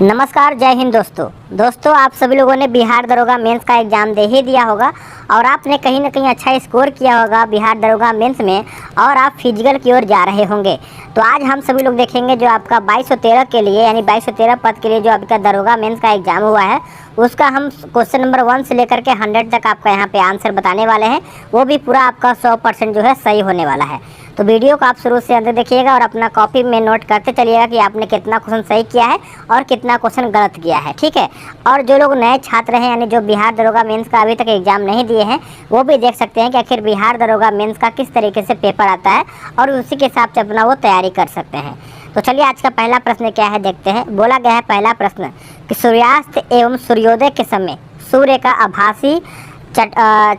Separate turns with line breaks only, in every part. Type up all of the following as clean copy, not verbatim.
नमस्कार, जय हिंद दोस्तों आप सभी लोगों ने बिहार दरोगा मेंस का एग्ज़ाम दे ही दिया होगा और आपने कहीं ना कहीं अच्छा स्कोर किया होगा बिहार दरोगा मेंस में और आप फिजिकल की ओर जा रहे होंगे। तो आज हम सभी लोग देखेंगे जो आपका 2213 के लिए यानी 2213 पद के लिए जो आपका दरोगा मेंस का एग्ज़ाम हुआ है उसका हम क्वेश्चन नंबर 1 से लेकर के 100 तक आपका यहाँ पे आंसर बताने वाले हैं। वो भी पूरा आपका 100% जो है सही होने वाला है। तो वीडियो को आप शुरू से अंत देखिएगा और अपना कॉपी में नोट करते चलिएगा कि आपने कितना क्वेश्चन सही किया है और कितना क्वेश्चन गलत किया है, ठीक है। और जो लोग नए छात्र हैं यानी जो बिहार दरोगा मेंस का अभी तक एग्जाम नहीं दिए हैं वो भी देख सकते हैं कि आखिर बिहार दरोगा मेंस का किस तरीके से पेपर आता है और उसी के हिसाब से अपना वो तैयारी कर सकते हैं। तो चलिए आज का पहला प्रश्न क्या है देखते हैं। बोला गया है पहला प्रश्न कि सूर्यास्त एवं सूर्योदय के समय सूर्य का आभासी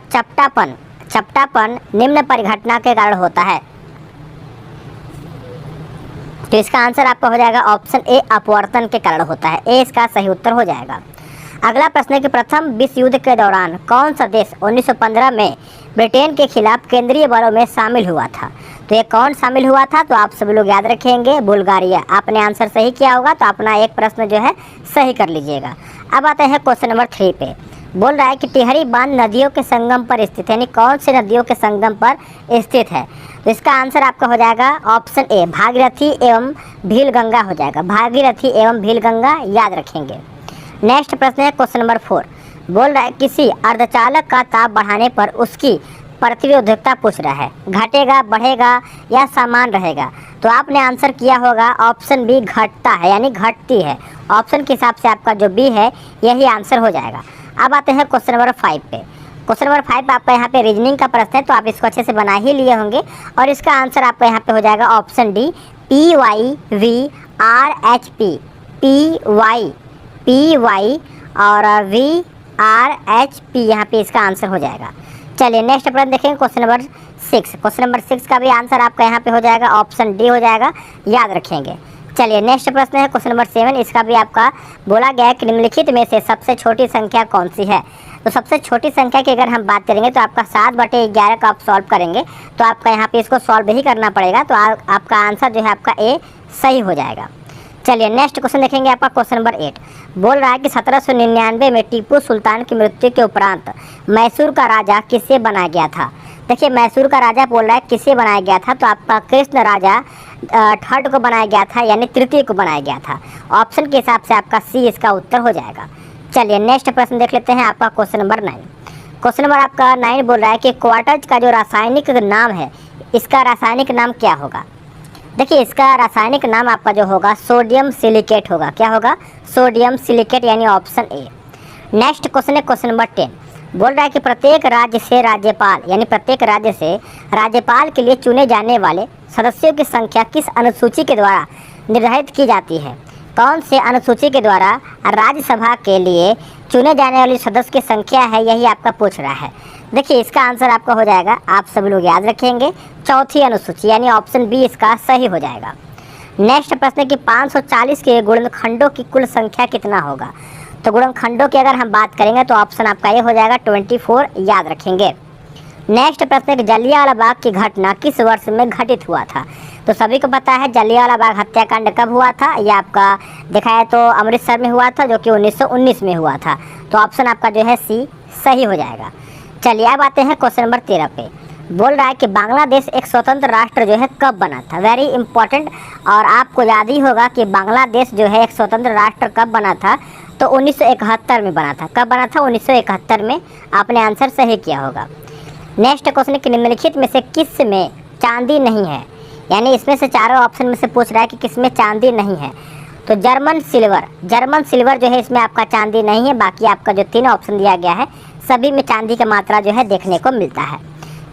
चपटापन निम्न परिघटना के कारण होता है। तो इसका आंसर आपका हो जाएगा ऑप्शन ए, अपवर्तन के कारण होता है। ए इसका सही उत्तर हो जाएगा। अगला प्रश्न है कि प्रथम विश्व युद्ध के दौरान कौन सा देश 1915 में ब्रिटेन के खिलाफ केंद्रीय बलों में शामिल हुआ था। तो ये कौन शामिल हुआ था तो आप सभी लोग याद रखेंगे, बुल्गारिया। आपने आंसर सही किया होगा तो अपना एक प्रश्न जो है सही कर लीजिएगा। अब आते हैं क्वेश्चन नंबर 3 पे। बोल रहा है कि टिहरी बांध नदियों के संगम पर स्थित है, यानी कौन से नदियों के संगम पर स्थित है। तो इसका आंसर आपका हो जाएगा ऑप्शन ए, भागीरथी एवं भीलगंगा हो जाएगा। भागीरथी एवं भीलगंगा याद रखेंगे। नेक्स्ट प्रश्न है क्वेश्चन नंबर 4। बोल रहा है किसी अर्धचालक का ताप बढ़ाने पर उसकी प्रतिरोधकता पूछ रहा है, घटेगा, बढ़ेगा या समान रहेगा। तो आपने आंसर किया होगा ऑप्शन बी, घटता है यानी घटती है। ऑप्शन के हिसाब से आपका जो बी है यही आंसर हो जाएगा। अब आते हैं क्वेश्चन नंबर 5 पे। क्वेश्चन नंबर 5 आपका यहाँ पे रीजनिंग का प्रश्न है तो आप इसको अच्छे से बना ही लिए होंगे और इसका आंसर आपका यहाँ पे हो जाएगा ऑप्शन डी, PYVRHP। PY और VRHP यहाँ पे इसका आंसर हो जाएगा। चलिए नेक्स्ट प्रश्न देखेंगे क्वेश्चन नंबर 6। क्वेश्चन नंबर 6 का भी आंसर आपका यहाँ पे हो जाएगा ऑप्शन डी हो जाएगा, याद रखेंगे। चलिए नेक्स्ट प्रश्न है क्वेश्चन नंबर 7। इसका भी आपका बोला गया है कि निम्नलिखित में से सबसे छोटी संख्या कौन सी है। तो सबसे छोटी संख्या की अगर हम बात करेंगे तो आपका 7/11 का आप सॉल्व करेंगे तो आपका यहाँ पे इसको सॉल्व ही करना पड़ेगा। तो आपका आंसर जो है आपका ए सही हो जाएगा। चलिए नेक्स्ट क्वेश्चन देखेंगे आपका क्वेश्चन नंबर 8। बोल रहा है कि 1799 में टीपू सुल्तान की मृत्यु के उपरांत मैसूर का राजा किसे बनाया गया था। देखिए मैसूर का राजा बोल रहा है किसे बनाया गया था तो आपका कृष्ण राजा थर्ड को बनाया गया था यानी तृतीय को बनाया गया था। ऑप्शन के हिसाब से आपका सी इसका उत्तर हो जाएगा। चलिए नेक्स्ट प्रश्न देख लेते हैं आपका क्वेश्चन नंबर 9। क्वेश्चन नंबर आपका 9 बोल रहा है कि क्वार्टज का जो रासायनिक नाम है इसका रासायनिक नाम क्या होगा। देखिए इसका रासायनिक नाम आपका जो होगा सोडियम सिलिकेट होगा। क्या होगा, सोडियम सिलिकेट यानी ऑप्शन ए। नेक्स्ट क्वेश्चन है क्वेश्चन नंबर 10। बोल रहा है कि प्रत्येक राज्य से राज्यपाल यानी प्रत्येक राज्य से राज्यपाल के लिए चुने जाने वाले सदस्यों की संख्या किस अनुसूची के द्वारा निर्धारित की जाती है। कौन से अनुसूची के द्वारा राज्यसभा के लिए चुने जाने वाले सदस्य की संख्या है यही आपका पूछ रहा है। देखिए इसका आंसर आपका हो जाएगा, आप सभी लोग याद रखेंगे, चौथी अनुसूची यानी ऑप्शन बी इसका सही हो जाएगा। नेक्स्ट प्रश्न है कि 540 के गुणनखंडों की कुल संख्या कितना होगा। तो गुणनखंडों की अगर हम बात करेंगे तो ऑप्शन आपका ये हो जाएगा 24, याद रखेंगे। नेक्स्ट प्रश्न है कि जलियांवाला बाग की घटना किस वर्ष में घटित हुआ था। तो सभी को पता है जलियांवाला बाग हत्याकांड कब हुआ था। यह आपका देखा है तो अमृतसर में हुआ था जो कि 1919 में हुआ था। तो ऑप्शन आपका जो है सी सही हो जाएगा। चलिए अब आते हैं क्वेश्चन नंबर 13 पे। बोल रहा है कि बांग्लादेश एक स्वतंत्र राष्ट्र जो है कब बना था। वेरी इंपॉर्टेंट, और आपको याद ही होगा कि बांग्लादेश जो है एक स्वतंत्र राष्ट्र कब बना था तो 1971 में बना था। कब बना था, 1971 में। आपने आंसर सही किया होगा। नेक्स्ट क्वेश्चन है कि निम्नलिखित में से किस में चांदी नहीं है, यानी इसमें से चारों ऑप्शन में से पूछ रहा है कि किस में चांदी नहीं है। तो जर्मन सिल्वर जो है इसमें आपका चांदी नहीं है। बाकी आपका जो 3 ऑप्शन दिया गया है सभी में चांदी की मात्रा जो है देखने को मिलता है।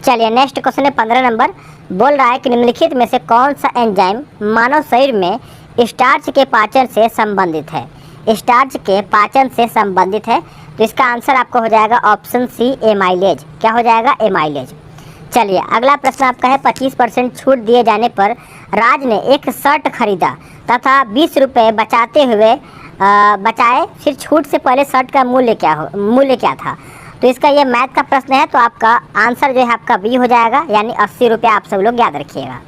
चलिए नेक्स्ट क्वेश्चन है 15 नंबर। बोल रहा है कि निम्नलिखित में से कौन सा एंजाइम मानव शरीर में स्टार्च के पाचन से संबंधित है। स्टार्च के पाचन से संबंधित है तो इसका आंसर आपका हो जाएगा ऑप्शन सी, एमाइलेज। क्या हो जाएगा, एमाइलेज। चलिए अगला प्रश्न आपका है 25% छूट दिए जाने पर राज ने एक शर्ट खरीदा तथा 20 रुपये बचाए, फिर छूट से पहले शर्ट का मूल्य क्या था। तो इसका ये मैथ का प्रश्न है तो आपका आंसर जो है आपका बी हो जाएगा यानी 80 रुपये। आप सब लोग याद रखिएगा।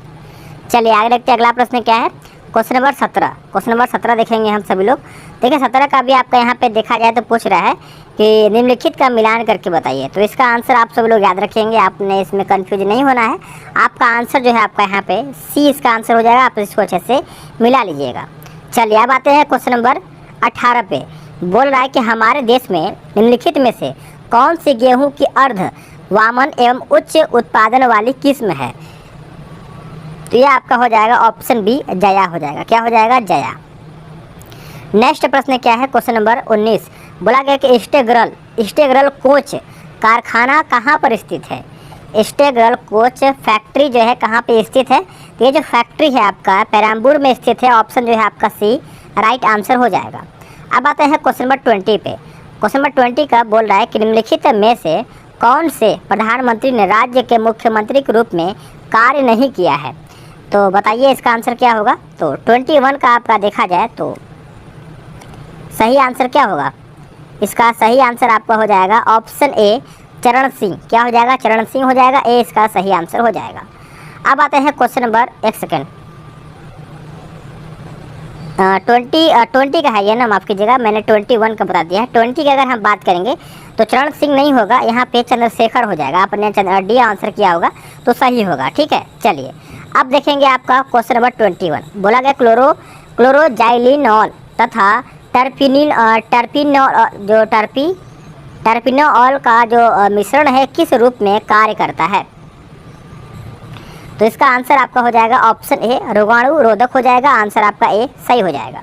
चलिए आगे देखते हैं अगला प्रश्न क्या है। क्वेश्चन नंबर 17, क्वेश्चन नंबर 17 देखेंगे हम सभी लोग। देखिए 17 का भी आपका यहाँ पे देखा जाए तो पूछ रहा है कि निम्नलिखित का मिलान करके बताइए। तो इसका आंसर आप सब लोग याद रखेंगे, आपने इसमें कंफ्यूज नहीं होना है। आपका आंसर जो है आपका यहाँ पे सी इसका आंसर हो जाएगा, आप इसको अच्छे से मिला लीजिएगा। चलिए अब आते हैं क्वेश्चन नंबर 18 पे। बोल रहा है कि हमारे देश में निम्नलिखित में से कौन सी गेहूँ की अर्ध वामन एवं उच्च उत्पादन वाली किस्म है। तो ये आपका हो जाएगा ऑप्शन बी जया हो जाएगा। क्या हो जाएगा? जया। नेक्स्ट प्रश्न क्या है? क्वेश्चन नंबर 19 बोला गया कि स्टेगरल कोच कारखाना कहाँ पर स्थित है। स्टेगरल कोच फैक्ट्री जो है कहाँ पे स्थित है? तो ये जो फैक्ट्री है आपका पेराम्बूर में स्थित है। ऑप्शन जो है आपका सी राइट आंसर हो जाएगा। अब आते हैं क्वेश्चन नंबर 20 पे। क्वेश्चन नंबर 20 का बोल रहा है कि निम्नलिखित में से कौन से प्रधानमंत्री ने राज्य के मुख्यमंत्री के रूप में कार्य नहीं किया है। तो बताइए इसका आंसर क्या होगा। तो 21 का आपका देखा जाए तो सही आंसर क्या होगा? इसका सही आंसर आपका हो जाएगा ऑप्शन ए चरण सिंह। क्या हो जाएगा? चरण सिंह हो जाएगा। ए इसका सही आंसर हो जाएगा। अब आते हैं क्वेश्चन नंबर 1 सेकेंड 20 का है ये ना, माफ़ कीजिएगा, मैंने 21 का बता दिया है। 20 की अगर हम बात करेंगे तो चरण सिंह नहीं होगा, यहाँ पे चंद्रशेखर हो जाएगा। आपने डी आंसर किया होगा तो सही होगा। ठीक है, चलिए अब देखेंगे आपका क्वेश्चन नंबर 21। बोला गया क्लोरोजाइलिनॉल तथा टर्पिनोल का जो मिश्रण है किस रूप में कार्य करता है। तो इसका आंसर आपका हो जाएगा ऑप्शन ए रोगाणु रोधक हो जाएगा। आंसर आपका ए सही हो जाएगा।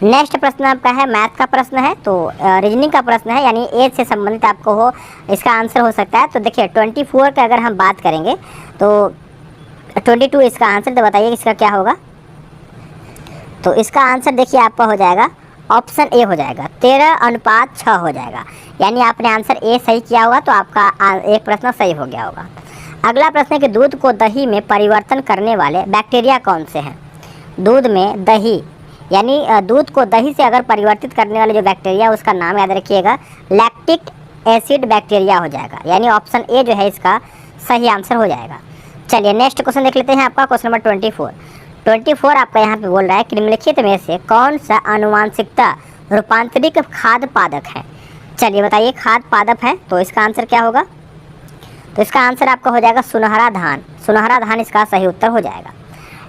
नेक्स्ट प्रश्न आपका है मैथ का प्रश्न है, तो रीजनिंग का प्रश्न है, यानी एज से संबंधित आपको हो इसका आंसर हो सकता है। तो देखिए 24 का अगर हम बात करेंगे तो 22 इसका आंसर। तो बताइए इसका क्या होगा। तो इसका आंसर देखिए आपका हो जाएगा ऑप्शन ए हो जाएगा 13:6 हो जाएगा। यानी आपने आंसर ए सही किया होगा तो आपका एक प्रश्न सही हो गया होगा। अगला प्रश्न है कि दूध को दही में परिवर्तन करने वाले बैक्टीरिया कौन से हैं। दूध में दही यानी दूध को दही से अगर परिवर्तित करने वाले जो बैक्टीरिया उसका नाम याद रखिएगा, लैक्टिक एसिड बैक्टीरिया हो जाएगा। यानी ऑप्शन ए जो है इसका सही आंसर हो जाएगा। चलिए नेक्स्ट क्वेश्चन देख लेते हैं आपका क्वेश्चन नंबर 24 आपका यहाँ पे बोल रहा है कि निम्नलिखित में से कौन सा आनुवांशिकता रूपांतरित खाद्य पादप है। चलिए बताइए खाद्य पादप है तो इसका आंसर क्या होगा। तो इसका आंसर आपका हो जाएगा सुनहरा धान। सुनहरा धान इसका सही उत्तर हो जाएगा।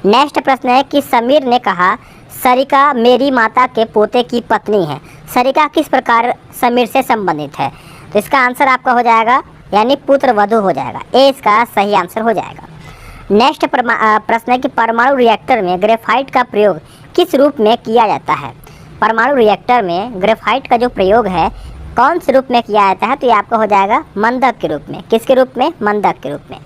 नेक्स्ट प्रश्न है कि समीर ने कहा सरिका मेरी माता के पोते की पत्नी है। सरिका किस प्रकार समीर से संबंधित है। तो इसका आंसर आपका हो जाएगा यानी पुत्र वधू हो जाएगा। ए इसका सही आंसर हो जाएगा। नेक्स्ट प्रश्न है कि परमाणु रिएक्टर में ग्रेफाइट का प्रयोग किस रूप में किया जाता है। परमाणु रिएक्टर में ग्रेफाइट का जो प्रयोग है कौन से रूप में किया जाता है। तो ये आपका हो जाएगा मंदक के रूप में। किसके रूप में? मंदक के रूप में।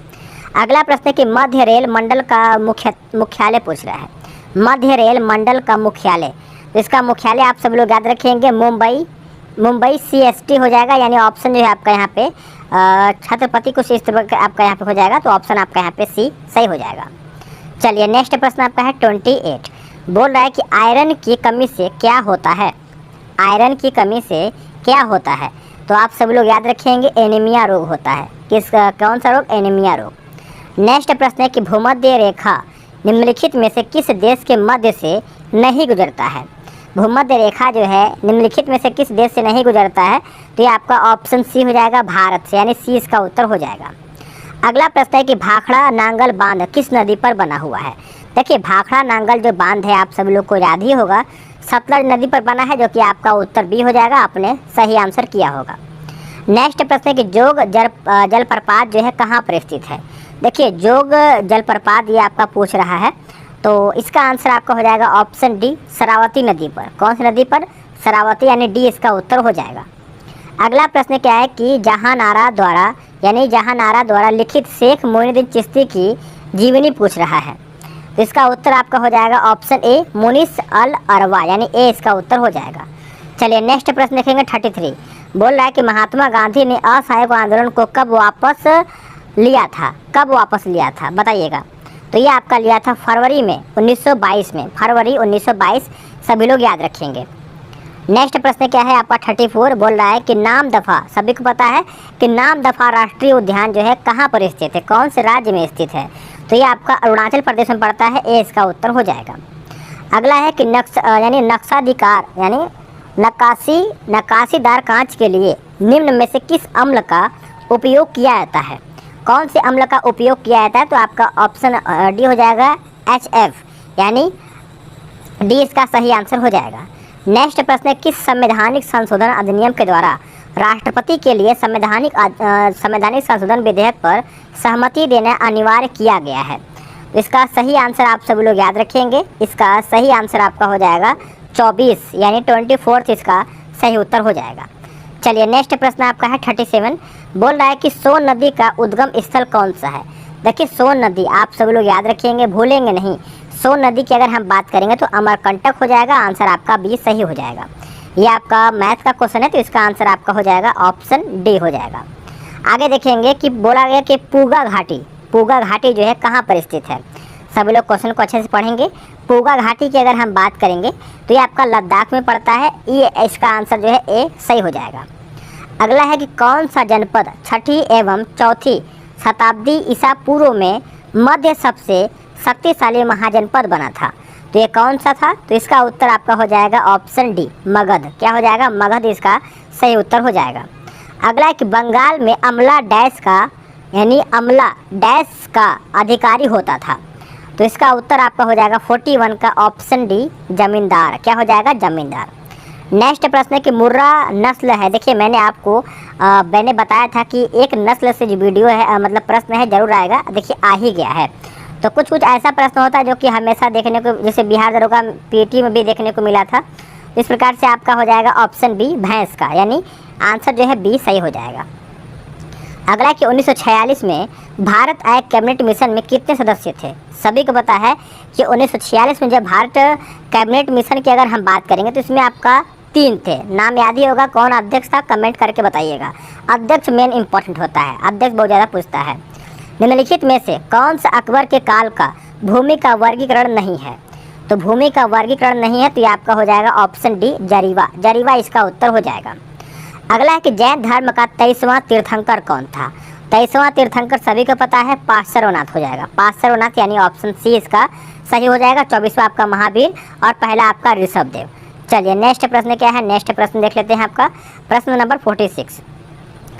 अगला प्रश्न है कि मध्य रेल मंडल का मुख्यालय पूछ रहा है। मध्य रेल मंडल का मुख्यालय, तो इसका मुख्यालय आप सब लोग याद रखेंगे मुंबई CST हो जाएगा। यानी ऑप्शन जो है आपका यहाँ पे छत्रपति कुछ इस तरह आपका यहाँ पे हो जाएगा। तो ऑप्शन आपका यहाँ पे सी सही हो जाएगा। चलिए नेक्स्ट प्रश्न आपका है 28। बोल रहा है कि आयरन की कमी से क्या होता है। आयरन की कमी से क्या होता है। तो आप सब लोग याद रखेंगे एनीमिया रोग होता है। कौन सा रोग? एनीमिया रोग। नेक्स्ट प्रश्न है कि भूमध्य रेखा निम्नलिखित में से किस देश के मध्य से नहीं गुजरता है। भूमध्य रेखा जो है निम्नलिखित में से किस देश से नहीं गुजरता है। तो ये आपका ऑप्शन सी हो जाएगा भारत से, यानी सी इसका उत्तर हो जाएगा। अगला प्रश्न है कि भाखड़ा नांगल बांध किस नदी पर बना हुआ है। देखिए भाखड़ा नांगल जो बांध है आप सब लोग को याद ही होगा, सतलज नदी पर बना है, जो कि आपका उत्तर बी हो जाएगा। आपने सही आंसर किया होगा। नेक्स्ट प्रश्न है कि जोग जलप्रपात जो है कहाँ पर स्थित है। देखिए जोग जलप्रपात ये आपका पूछ रहा है, तो इसका आंसर आपका हो जाएगा ऑप्शन डी शरावती नदी पर। कौन सी नदी पर? शरावती, यानी डी इसका उत्तर हो जाएगा। अगला प्रश्न क्या है कि जहानारा द्वारा लिखित शेख मोइनुद्दीन चिश्ती की जीवनी पूछ रहा है। तो इसका उत्तर आपका हो जाएगा ऑप्शन ए मुनिस अल अरवा, यानी ए इसका उत्तर हो जाएगा। चलिए नेक्स्ट प्रश्न देखेंगे 33। बोल रहा है कि महात्मा गांधी ने असहयोग आंदोलन को कब वापस लिया था बताइएगा। तो ये आपका लिया था फरवरी में 1922 में, फरवरी 1922 सभी लोग याद रखेंगे। नेक्स्ट प्रश्न क्या है आपका 34। बोल रहा है कि नामदफा, सभी को पता है कि नामदफा राष्ट्रीय उद्यान जो है कहाँ पर स्थित है, कौन से राज्य में स्थित है। तो ये आपका अरुणाचल प्रदेश में पड़ता है। ए इसका उत्तर हो जाएगा। अगला है कि यानी नक्शाधिकार यानी नक्काशीदार कांच के लिए निम्न में से किस अम्ल का उपयोग किया जाता है? कौन से अम्ल का उपयोग किया जाता है? तो आपका ऑप्शन डी हो जाएगा HF, यानी डी इसका सही आंसर हो जाएगा। नेक्स्ट प्रश्न है, किस संवैधानिक संशोधन अधिनियम के द्वारा राष्ट्रपति के लिए संवैधानिक संशोधन विधेयक पर सहमति देना अनिवार्य किया गया है? इसका सही आंसर आप सभी लोग याद रखेंगे। इसका सही आंसर आपका हो जाएगा 24 यानी 24 इसका सही उत्तर हो जाएगा। चलिए नेक्स्ट प्रश्न आपका है 37, बोल रहा है कि सोन नदी का उद्गम स्थल कौन सा है? देखिए सोन नदी आप सभी लोग याद रखेंगे, भूलेंगे नहीं। सोन नदी की अगर हम बात करेंगे तो अमरकंटक हो जाएगा, आंसर आपका बी सही हो जाएगा। ये आपका मैथ का क्वेश्चन है तो इसका आंसर आपका हो जाएगा ऑप्शन डी हो जाएगा। आगे देखेंगे कि बोला गया कि पूगा घाटी जो है कहाँ पर स्थित है? सभी लोग क्वेश्चन को अच्छे से पढ़ेंगे। पूगा घाटी की अगर हम बात करेंगे तो ये आपका लद्दाख में पड़ता है, ये इसका आंसर जो है ए सही हो जाएगा। अगला है कि कौन सा जनपद 6ठी एवं 4ठी शताब्दी ईसा पूर्व में मध्य सबसे शक्तिशाली महाजनपद बना था? तो ये कौन सा था? तो इसका उत्तर आपका हो जाएगा ऑप्शन डी मगध। क्या हो जाएगा? मगध इसका सही उत्तर हो जाएगा। अगला है कि बंगाल में अमला डैश का अधिकारी होता था? तो इसका उत्तर आपका हो जाएगा 41 का ऑप्शन डी जमींदार। क्या हो जाएगा? जमींदार। नेक्स्ट प्रश्न है कि मुर्रा नस्ल है। देखिए मैंने बताया था कि एक नस्ल से जो वीडियो है मतलब प्रश्न है जरूर आएगा। देखिए आ ही गया है। तो कुछ ऐसा प्रश्न होता है जो कि हमेशा देखने को, जैसे बिहार दरोगा पीटी में भी देखने को मिला था। इस प्रकार से आपका हो जाएगा ऑप्शन बी भैंस का, यानी आंसर जो है बी सही हो जाएगा। अगला कि 1946 में भारत आय कैबिनेट मिशन में कितने सदस्य थे? सभी को पता है कि 1946 में जब भारत कैबिनेट मिशन की अगर हम बात करेंगे तो इसमें आपका 3 थे। नाम याद ही होगा, कौन अध्यक्ष था कमेंट करके बताइएगा। अध्यक्ष मेन इंपॉर्टेंट होता है, अध्यक्ष बहुत ज़्यादा पूछता है। निम्नलिखित में से कौन सा अकबर के काल का भूमि का वर्गीकरण नहीं है? तो भूमि का वर्गीकरण नहीं है तो ये आपका हो जाएगा ऑप्शन डी जरीवा इसका उत्तर हो जाएगा। अगला है कि जैन धर्म का 23वां तीर्थंकर कौन था? 23वां तीर्थंकर सभी को पता है, पार्श्वनाथ हो जाएगा। पार्श्वनाथ यानी ऑप्शन सी इसका सही हो जाएगा। 24वां आपका महावीर और पहला आपका ऋषभदेव। चलिए नेक्स्ट प्रश्न क्या है? नेक्स्ट प्रश्न देख लेते हैं आपका प्रश्न नंबर 46।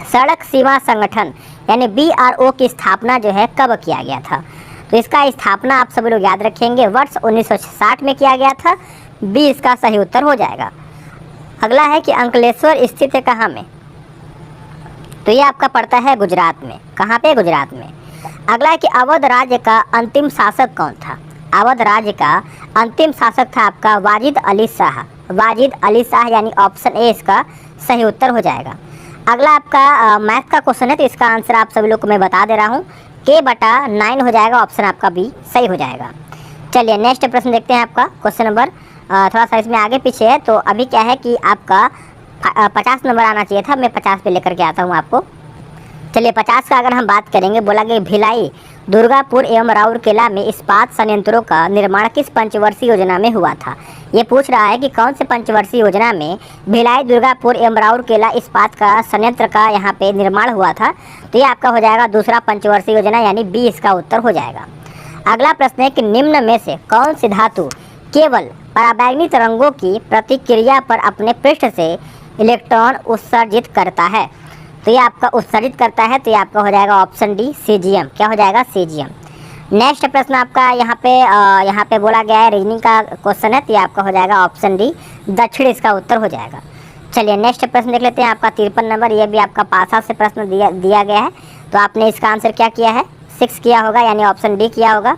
सड़क सीमा संगठन यानी BRO की स्थापना जो है कब किया गया था? तो इसका स्थापना आप सभी लोग याद रखेंगे वर्ष 1960 में किया गया था। बी इसका सही उत्तर हो जाएगा। अगला है कि अंकलेश्वर स्थित है कहाँ में? तो ये आपका पड़ता है गुजरात में। कहाँ पे? गुजरात में। अगला है कि अवध राज्य का अंतिम शासक कौन था? अवध राज्य का अंतिम शासक था आपका वाजिद अली शाह यानी ऑप्शन ए इसका सही उत्तर हो जाएगा। अगला आपका मैथ का क्वेश्चन है तो इसका आंसर आप सभी लोग को मैं बता दे रहा हूँ, K/9 हो जाएगा। ऑप्शन आपका बी सही हो जाएगा। चलिए नेक्स्ट प्रश्न देखते हैं आपका क्वेश्चन नंबर थोड़ा सा इसमें आगे पीछे है तो अभी क्या है कि आपका 50 नंबर आना चाहिए था, मैं 50 पे लेकर के आता हूँ आपको। चलिए 50 का अगर हम बात करेंगे, बोला गया भिलाई, दुर्गापुर एवं राउरकेला में इस्पात संयंत्रों का निर्माण किस पंचवर्षीय योजना में हुआ था? ये पूछ रहा है कि कौन से पंचवर्षीय योजना में भिलाई, दुर्गापुर एवं राउरकेला इस्पात का संयंत्र का यहाँ पे निर्माण हुआ था? तो ये आपका हो जाएगा दूसरा पंचवर्षीय योजना यानी बी इसका उत्तर हो जाएगा। अगला प्रश्न है कि निम्न में से कौन सी धातु केवल पराबैंगनी तरंगों की प्रतिक्रिया पर अपने पृष्ठ से इलेक्ट्रॉन उत्सर्जित करता है? तो ये आपका उत्सर्जित करता है तो ये आपका हो जाएगा ऑप्शन डी सीजियम। क्या हो जाएगा? सीजियम। नेक्स्ट प्रश्न आपका यहाँ पे बोला गया है रीजनिंग का क्वेश्चन है तो ये आपका हो जाएगा ऑप्शन डी दक्षिण इसका उत्तर हो जाएगा। चलिए नेक्स्ट प्रश्न देख लेते हैं आपका 53 नंबर। ये भी आपका पासा से प्रश्न दिया गया है तो आपने इसका आंसर क्या किया है? 6 किया होगा यानी ऑप्शन डी किया होगा।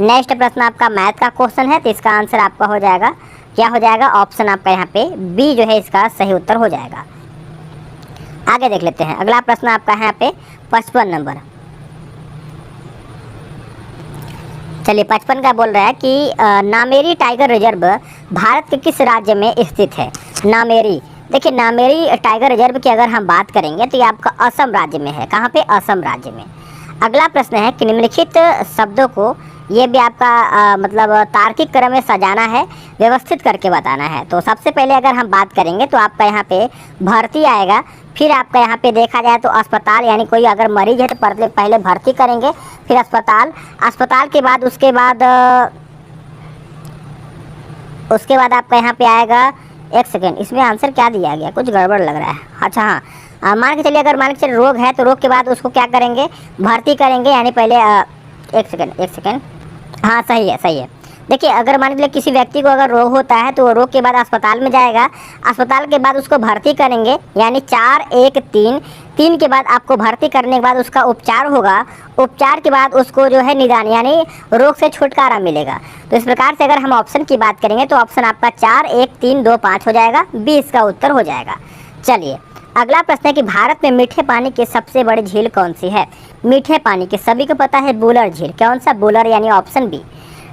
नेक्स्ट प्रश्न आपका मैथ का क्वेश्चन है तो इसका आंसर आपका हो जाएगा क्या हो जाएगा? ऑप्शन आपका यहाँ पे बी जो है इसका सही उत्तर हो जाएगा। आगे देख लेते हैं अगला प्रश्न आपका है यहाँ पे 55 नंबर। चलिए 55 का बोल रहा है कि नामेरी टाइगर रिजर्व भारत के किस राज्य में स्थित है? नामेरी, देखिए नामेरी टाइगर रिजर्व की अगर हम बात करेंगे तो ये आपका असम राज्य में है। कहाँ पे? असम राज्य में। अगला प्रश्न है कि निम्नलिखित शब्दों को, ये भी आपका मतलब तार्किक क्रम में सजाना है, व्यवस्थित करके बताना है। तो सबसे पहले अगर हम बात करेंगे तो आपका यहाँ पे भर्ती आएगा, फिर आपका यहाँ पे देखा जाए तो अस्पताल, यानी कोई अगर मरीज है तो पहले भर्ती करेंगे, फिर अस्पताल के बाद उसके बाद उसके बाद आपका यहाँ पे आएगा, एक सेकेंड, इसमें आंसर क्या दिया गया, कुछ गड़बड़ लग रहा है। अच्छा हाँ, मान के चलिए, अगर मान के चलिए रोग है तो रोग के बाद उसको क्या करेंगे, भर्ती करेंगे, यानी पहले एक सेकेंड, हाँ सही है सही है। देखिए, अगर मान लीजिए किसी व्यक्ति को अगर रोग होता है तो वो रोग के बाद अस्पताल में जाएगा, अस्पताल के बाद उसको भर्ती करेंगे, यानी 4 1 3, 3 के बाद आपको भर्ती करने के बाद उसका उपचार होगा, उपचार के बाद उसको जो है निदान यानी रोग से छुटकारा मिलेगा। तो इस प्रकार से अगर हम ऑप्शन की बात करेंगे तो ऑप्शन आपका 4 1 3 2 5 हो जाएगा, 20 का उत्तर हो जाएगा। चलिए अगला प्रश्न है कि भारत में मीठे पानी की सबसे बड़ी झील कौन सी है। मीठे पानी की सभी को पता है, बुलर झील। कौन सा, बुलर, यानी ऑप्शन बी।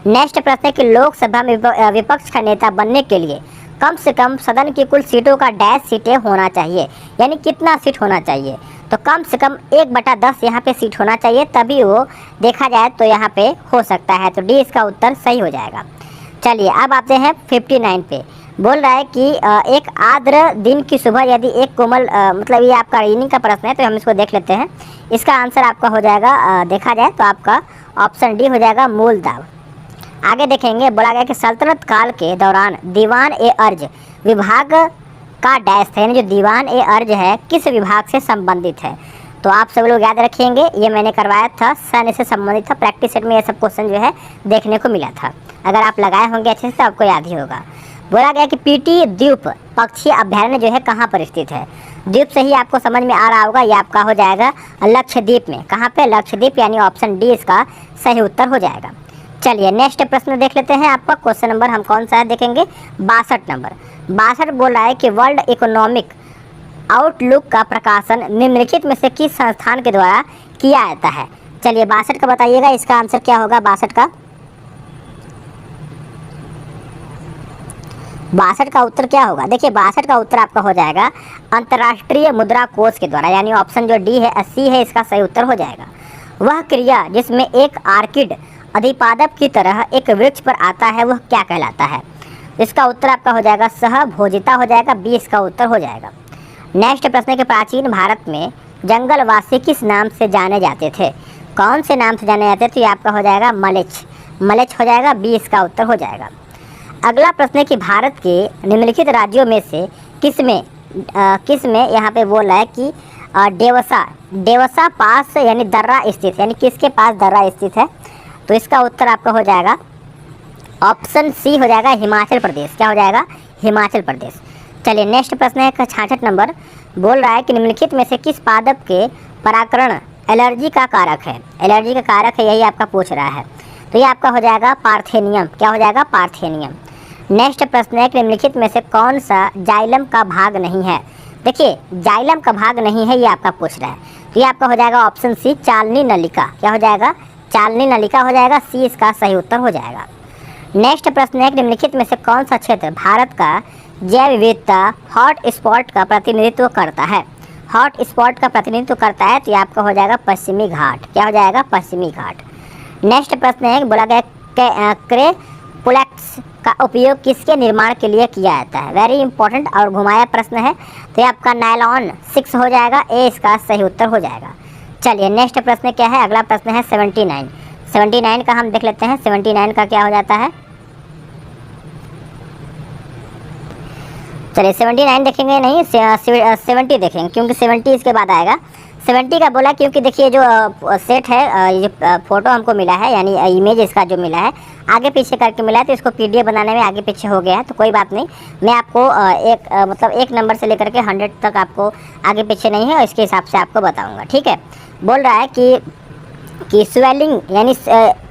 नेक्स्ट प्रश्न है कि लोकसभा में विपक्ष का नेता बनने के लिए कम से कम सदन की कुल सीटों का डैश सीटें होना चाहिए, यानी कितना सीट होना चाहिए। तो कम से कम 1/10 यहाँ पे सीट होना चाहिए, तभी वो देखा जाए तो यहाँ पे हो सकता है। तो डी इसका उत्तर सही हो जाएगा। चलिए अब आते हैं 59 पे। बोल रहा है कि एक आर्द्र दिन की सुबह यदि एक कोमल मतलब ये आपका रीजनिंग का प्रश्न है, तो हम इसको देख लेते हैं। इसका आंसर आपका हो जाएगा, देखा जाए तो आपका ऑप्शन डी हो जाएगा, मूलदाब। आगे देखेंगे, बोला गया कि सल्तनत काल के दौरान दीवान ए अर्ज विभाग का डैश था, यानी जो दीवान ए अर्ज है किस विभाग से संबंधित है। तो आप सब लोग याद रखेंगे, ये मैंने करवाया था, सैन्य से संबंधित था। प्रैक्टिस सेट में ये सब क्वेश्चन जो है देखने को मिला था। अगर आप लगाए होंगे अच्छे से तो आपको याद ही होगा। बोला गया कि पीटी द्वीप पक्षी अभ्यारण्य जो है कहाँ पर स्थित है। द्वीप से ही आपको समझ में आ रहा होगा, ये आपका हो जाएगा लक्षद्वीप में। कहाँ पे, लक्षद्वीप, यानी ऑप्शन डी इसका सही उत्तर हो जाएगा। चलिए नेक्स्ट प्रश्न देख लेते हैं। आपका क्वेश्चन नंबर हम कौन सा है देखेंगे, 62 नंबर। 62 बोल रहा है कि वर्ल्ड इकोनॉमिक आउटलुक का प्रकाशन निम्नलिखित में से किस संस्थान के द्वारा किया जाता है। चलिए 62 का बताइएगा, इसका आंसर क्या होगा 62 का। 62 का उत्तर क्या होगा, देखिए 62 का उत्तर आपका हो जाएगा अंतर्राष्ट्रीय मुद्रा कोष के द्वारा, यानी ऑप्शन जो डी है, 80 है, इसका सही उत्तर हो जाएगा। वह क्रिया जिसमें एक आर्किड अधिपादप की तरह एक वृक्ष पर आता है वह क्या कहलाता है। इसका उत्तर आपका हो जाएगा सहभोजिता हो जाएगा, 20 का उत्तर हो जाएगा। नेक्स्ट प्रश्न है कि प्राचीन भारत में जंगलवासी किस नाम से जाने जाते थे। कौन से नाम से जाने जाते थे, तो ये आपका हो जाएगा मलेच्छ, मलेच्छ हो जाएगा, 20 का उत्तर हो जाएगा। अगला प्रश्न है कि भारत के निम्नलिखित राज्यों में से किसमें यहाँ पे बोल रहा है कि डेवसा पास यानी दर्रा स्थित, यानी किसके पास दर्रा स्थित है। तो इसका उत्तर आपका हो जाएगा ऑप्शन सी हो जाएगा, हिमाचल प्रदेश। क्या हो जाएगा, हिमाचल प्रदेश। चलिए नेक्स्ट प्रश्न है 66 नंबर। बोल रहा है कि निम्नलिखित में से किस पादप के परागकण एलर्जी का कारक है। एलर्जी का कारक है, यही आपका पूछ रहा है। तो ये आपका हो जाएगा पार्थेनियम। क्या हो जाएगा, पार्थेनियम। नेक्स्ट प्रश्न है कि निम्नलिखित में से कौन सा जाइलम का भाग नहीं है। देखिए जाइलम का भाग नहीं है, ये आपका पूछ रहा है। तो ये आपका हो जाएगा ऑप्शन सी, चालनी नलिका। क्या हो जाएगा, चालनी नलिका हो जाएगा, सी इसका सही उत्तर हो जाएगा। नेक्स्ट प्रश्न है कि निम्नलिखित में से कौन सा क्षेत्र भारत का जैव विविधता हॉट स्पॉट का प्रतिनिधित्व करता है। हॉट स्पॉट का प्रतिनिधित्व करता है, तो ये आपका हो जाएगा पश्चिमी घाट। क्या हो जाएगा, पश्चिमी घाट। नेक्स्ट प्रश्न है, बोला गया क्रेपुलेक्स का उपयोग किसके निर्माण के लिए किया जाता है। वेरी इंपॉर्टेंट और घुमाया प्रश्न है, तो ये आपका नायलॉन 6 हो जाएगा, ए इसका सही उत्तर हो जाएगा। चलिए नेक्स्ट प्रश्न क्या है, अगला प्रश्न है 79। 79 का हम देख लेते हैं। 79 का क्या हो जाता है, चलिए 79 देखेंगे नहीं, 70 देखेंगे, क्योंकि 70 इसके बाद आएगा। 70 का बोला क्योंकि देखिए जो सेट है, ये फोटो हमको मिला है, यानी इमेज इसका जो मिला है आगे पीछे करके मिला है, तो इसको पीडीएफ बनाने में आगे पीछे हो गया है। तो कोई बात नहीं, मैं आपको मतलब 1 नंबर से लेकर के 100 तक आपको आगे पीछे नहीं है, इसके हिसाब से आपको बताऊँगा, ठीक है। बोल रहा है कि स्वेलिंग, यानी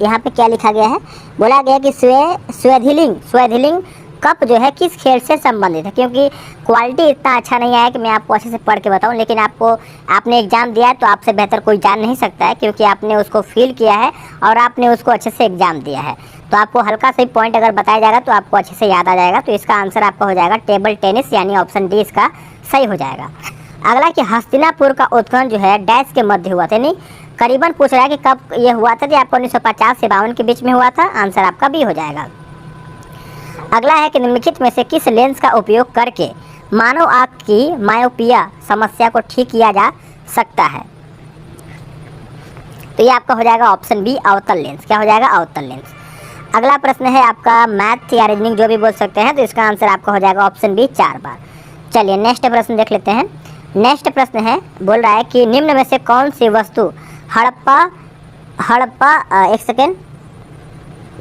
यहाँ पे क्या लिखा गया है, बोला गया कि स्वेधिलिंग कप जो है किस खेल से संबंधित है। क्योंकि क्वालिटी इतना अच्छा नहीं आया कि मैं आपको अच्छे से पढ़ के बताऊं, लेकिन आपने एग्ज़ाम दिया है तो आपसे बेहतर कोई जान नहीं सकता है, क्योंकि आपने उसको फील किया है और आपने उसको अच्छे से एग्ज़ाम दिया है। तो आपको हल्का सा पॉइंट अगर बताया जाएगा तो आपको अच्छे से याद आ जाएगा। तो इसका आंसर आपका हो जाएगा टेबल टेनिस, यानी ऑप्शन डी इसका सही हो जाएगा। अगला कि हस्तिनापुर का उत्खनन जो है डैश के मध्य हुआ था, यानी करीबन पूछ रहा है कि कब ये हुआ था। तो आपको 1950 से 52 के बीच में हुआ था, आंसर आपका बी हो जाएगा। अगला है कि निम्नलिखित में से किस लेंस का उपयोग करके मानव आँख की मायोपिया समस्या को ठीक किया जा सकता है। तो ये आपका हो जाएगा ऑप्शन बी, अवतल लेंस। क्या हो जाएगा, अवतल लेंस। अगला प्रश्न है आपका मैथ या रीजनिंग जो भी बोल सकते हैं, तो इसका आंसर आपका हो जाएगा ऑप्शन बी 4 बार। चलिए नेक्स्ट प्रश्न देख लेते हैं। नेक्स्ट प्रश्न है, बोल रहा है कि निम्न में से कौन सी वस्तु हड़प्पा एक सेकेंड,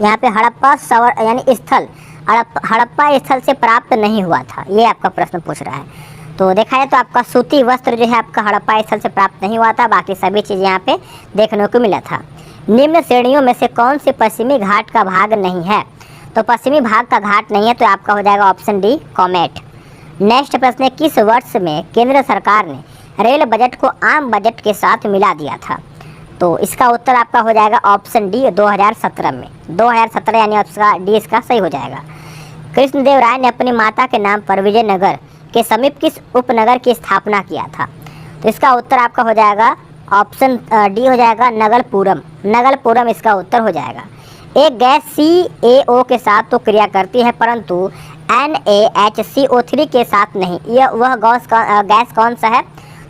यहाँ पे हड़प्पा सवर यानी स्थल, हड़प्पा स्थल से प्राप्त नहीं हुआ था, ये आपका प्रश्न पूछ रहा है। तो देखा जाए तो आपका सूती वस्त्र जो है आपका हड़प्पा स्थल से प्राप्त नहीं हुआ था, बाकी सभी चीज़ यहाँ पे देखने को मिला था। निम्न श्रेणियों में से कौन सी पश्चिमी घाट का भाग नहीं है? तो पश्चिमी भाग का घाट नहीं है, तो आपका हो जाएगा ऑप्शन डी कॉमेट। नेक्स्ट प्रश्न है, किस वर्ष में केंद्र सरकार ने रेल बजट को आम बजट के साथ मिला दिया था? तो इसका उत्तर आपका हो जाएगा ऑप्शन डी 2017 में। 2017 यानी ऑप्शन डी इसका सही हो जाएगा। कृष्णदेव राय ने अपनी माता के नाम पर विजयनगर के समीप किस उपनगर की स्थापना किया था? तो इसका उत्तर आपका हो जाएगा ऑप्शन डी हो जाएगा नगलपुरम। नगलपुरम इसका उत्तर हो जाएगा। एक गैस CaO के साथ तो क्रिया करती है, परंतु NaHCO3 के साथ नहीं। यह वह गैस कौन सा है?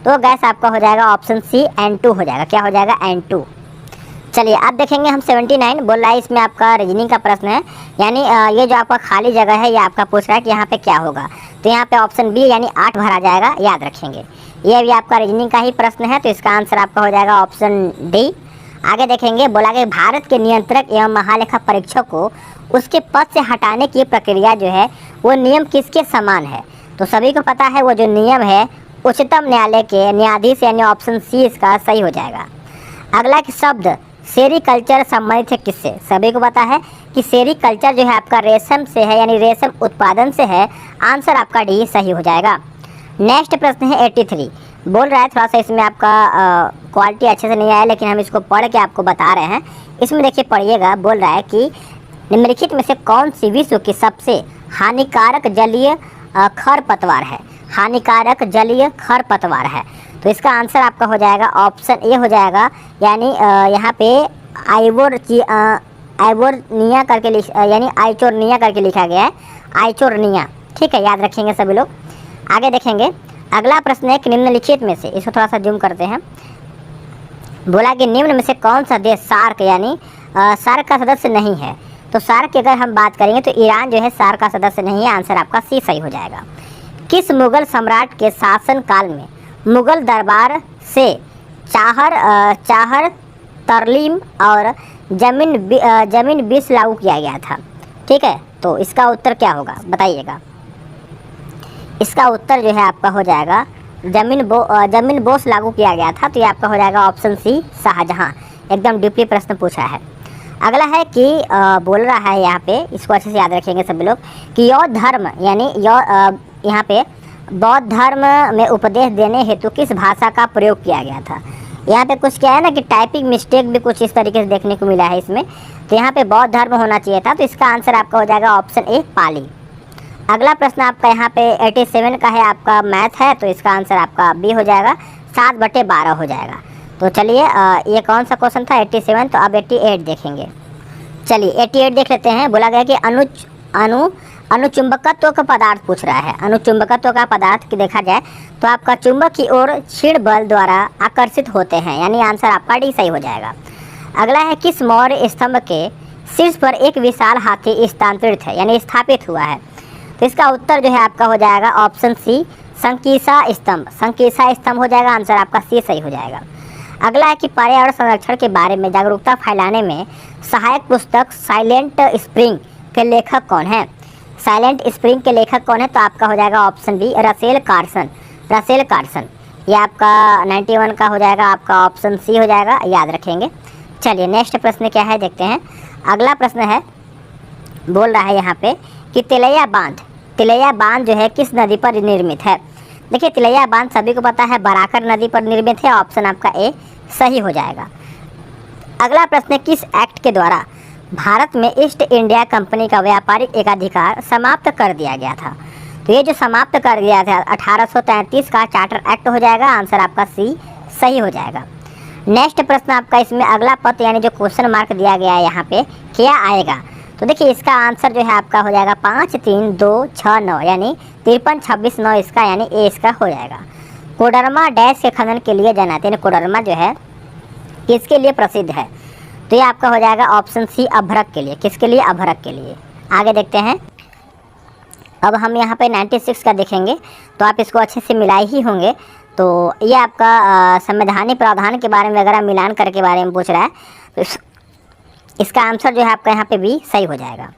तो गैस आपका हो जाएगा ऑप्शन सी N2 हो जाएगा। क्या हो जाएगा? N2। चलिए अब देखेंगे हम 79 बोल रहा है, इसमें आपका रीजनिंग का प्रश्न है, यानी ये जो आपका खाली जगह है ये आपका पूछ रहा है कि यहाँ पे क्या होगा। तो यहाँ पे ऑप्शन बी यानी 8 भरा जाएगा, याद रखेंगे। ये भी आपका रीजनिंग का ही प्रश्न है, तो इसका आंसर आपका हो जाएगा ऑप्शन डी। आगे देखेंगे, बोला कि भारत के नियंत्रक एवं महालेखा परीक्षक को उसके पद से हटाने की प्रक्रिया जो है वो नियम किसके समान है? तो सभी को पता है वो जो नियम है उच्चतम न्यायालय के न्यायाधीश, यानी ऑप्शन सी इसका सही हो जाएगा। अगला शब्द सेरीकल्चर संबंधित है किससे? सभी को पता है कि सेरीकल्चर जो है आपका रेशम से है, यानी रेशम उत्पादन से है। आंसर आपका डी सही हो जाएगा। नेक्स्ट प्रश्न है 83 बोल रहा है, थोड़ा सा इसमें आपका क्वालिटी अच्छे से नहीं आया, लेकिन हम इसको पढ़ के आपको बता रहे हैं। इसमें देखिए पढ़िएगा, बोल रहा है कि निम्नलिखित में से कौन सी विश्व की सबसे हानिकारक जलीय खरपतवार है? हानिकारक जलीय खरपतवार है, तो इसका आंसर आपका हो जाएगा ऑप्शन ए हो जाएगा, यानी यहाँ पे आइवोर्निया करके यानी आइचोर्निया करके लिखा गया है, आइचोर्निया। ठीक है, याद रखेंगे सभी लोग। आगे देखेंगे, अगला प्रश्न है कि निम्नलिखित में से, इसको थोड़ा सा जूम करते हैं। बोला कि निम्न में से कौन सा देश सार्क यानी सार्क का सदस्य नहीं है? तो सार्क की अगर हम बात करेंगे तो ईरान जो है सार्क का सदस्य नहीं है। आंसर आपका सी सही हो जाएगा। किस मुगल सम्राट के शासन काल में मुगल दरबार से चाहर तरलीम और जमीन बीस लागू किया गया था? ठीक है, तो इसका उत्तर क्या होगा बताइएगा। इसका उत्तर जो है आपका हो जाएगा जमीन बोस लागू किया गया था, तो ये आपका हो जाएगा ऑप्शन सी शाहजहां। एकदम डीपली प्रश्न पूछा है। अगला है कि बोल रहा है यहाँ पे, इसको अच्छे से याद रखेंगे सभी लोग, कि यौ धर्म यानी यहाँ पे बौद्ध धर्म में उपदेश देने हेतु किस भाषा का प्रयोग किया गया था? यहाँ पे कुछ क्या है ना कि टाइपिंग मिस्टेक भी कुछ इस तरीके से देखने को मिला है इसमें, तो यहाँ पे बौद्ध धर्म होना चाहिए था, तो इसका आंसर आपका हो जाएगा ऑप्शन ए पाली। अगला प्रश्न आपका यहाँ पे 87 का है, आपका मैथ है, तो इसका आंसर आपका बी हो जाएगा, 7/12 हो जाएगा। तो चलिए ये कौन सा क्वेश्चन था 87, तो अब 88 देखेंगे। चलिए 88 देख लेते हैं। बोला गया कि अनुचुंबकत्व का पदार्थ पूछ रहा है। अनुचुंबकत्व का पदार्थ की देखा जाए तो आपका चुंबक की ओर क्षीण बल द्वारा आकर्षित होते हैं, यानी आंसर आपका डी सही हो जाएगा। अगला है किस मौर्य स्तंभ के शीर्ष पर एक विशाल हाथी स्थानांतरित है यानी स्थापित हुआ है? तो इसका उत्तर जो है आपका हो जाएगा ऑप्शन सी संकीसा स्तंभ। संकीसा स्तंभ हो जाएगा, आंसर आपका सी सही हो जाएगा। अगला है कि पर्यावरण संरक्षण के बारे में जागरूकता फैलाने में सहायक पुस्तक साइलेंट स्प्रिंग के लेखक कौन है? साइलेंट स्प्रिंग के लेखक कौन है? तो आपका हो जाएगा option B Russell Carson. Russell Carson, ये आपका 91 का हो जाएगा, आपका ऑप्शन सी हो जाएगा, याद रखेंगे। चलिए नेक्स्ट प्रश्न क्या है देखते हैं। अगला प्रश्न है, बोल रहा है यहाँ पे कि तिलैया बांध जो है किस नदी पर निर्मित है? देखिए तिलैया बांध सभी को पता है बराकर नदी पर निर्मित है, ऑप्शन आपका ए सही हो जाएगा। अगला प्रश्न है किस एक्ट के द्वारा भारत में ईस्ट इंडिया कंपनी का व्यापारिक एकाधिकार समाप्त कर दिया गया था? तो ये जो समाप्त कर दिया था 1833 का चार्टर एक्ट हो जाएगा, आंसर आपका सी सही हो जाएगा। नेक्स्ट प्रश्न आपका इसमें अगला पद यानी जो क्वेश्चन मार्क दिया गया है यहाँ पे क्या आएगा? तो देखिए इसका आंसर जो है आपका हो जाएगा 5, 3, 2, 6, 9 यानी 53, 26, 9 इसका यानी ए इसका हो जाएगा। कोडरमा डैश के खनन के लिए जाना, यानी कोडरमा जो है किसके लिए प्रसिद्ध है? तो ये आपका हो जाएगा ऑप्शन सी अभ्रक के लिए। किसके लिए? अभ्रक के लिए। आगे देखते हैं। अब हम यहाँ पे 96 का देखेंगे तो आप इसको अच्छे से मिलाए ही होंगे। तो ये आपका संवैधानिक प्रावधान के बारे में वगैरह मिलान करके बारे में पूछ रहा है, तो इसका आंसर जो है आपका यहाँ पे बी सही हो जाएगा।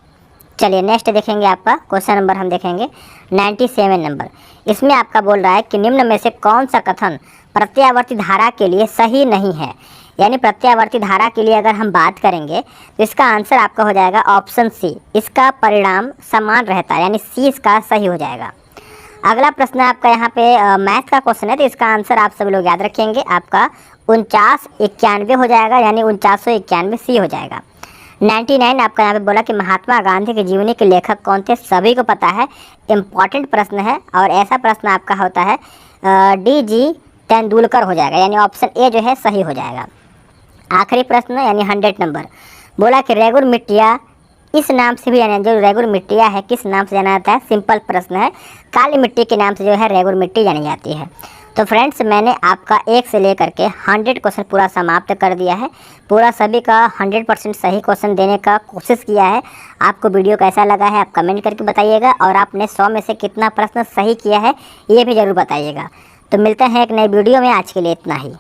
चलिए नेक्स्ट देखेंगे। आपका क्वेश्चन नंबर हम देखेंगे 97 नंबर। इसमें आपका बोल रहा है कि निम्न में से कौन सा कथन प्रत्यावर्ती धारा के लिए सही नहीं है। यानी प्रत्यावर्ती धारा के लिए अगर हम बात करेंगे तो इसका आंसर आपका हो जाएगा ऑप्शन सी, इसका परिणाम समान रहता है, यानी सी इसका सही हो जाएगा। अगला प्रश्न आपका यहाँ पे मैथ का क्वेश्चन है, तो इसका आंसर आप सभी लोग याद रखेंगे, आपका 4991 हो जाएगा, यानी 4991 सी हो जाएगा। 99 आपका यहाँ पे बोला कि महात्मा गांधी के जीवनी के लेखक कौन थे, सभी को पता है, इम्पॉर्टेंट प्रश्न है और ऐसा प्रश्न आपका होता है DG तेंदुलकर हो जाएगा, यानी ऑप्शन ए जो है सही हो जाएगा। आखिरी प्रश्न यानी 100 नंबर बोला कि रेगुर मिट्टिया इस नाम से भी, यानी जो रेगुर मिट्टिया है किस नाम से जाना जाता है, सिंपल प्रश्न है, काली मिट्टी के नाम से जो है रेगुर मिट्टी जानी जाती है। तो फ्रेंड्स मैंने आपका 1 से लेकर के 100 क्वेश्चन पूरा समाप्त कर दिया है, पूरा सभी का 100% सही क्वेश्चन देने का कोशिश किया है। आपको वीडियो कैसा लगा है आप कमेंट करके बताइएगा, और आपने 100 में से कितना प्रश्न सही किया है ये भी ज़रूर बताइएगा। तो मिलते हैं एक नई वीडियो में, आज के लिए इतना ही।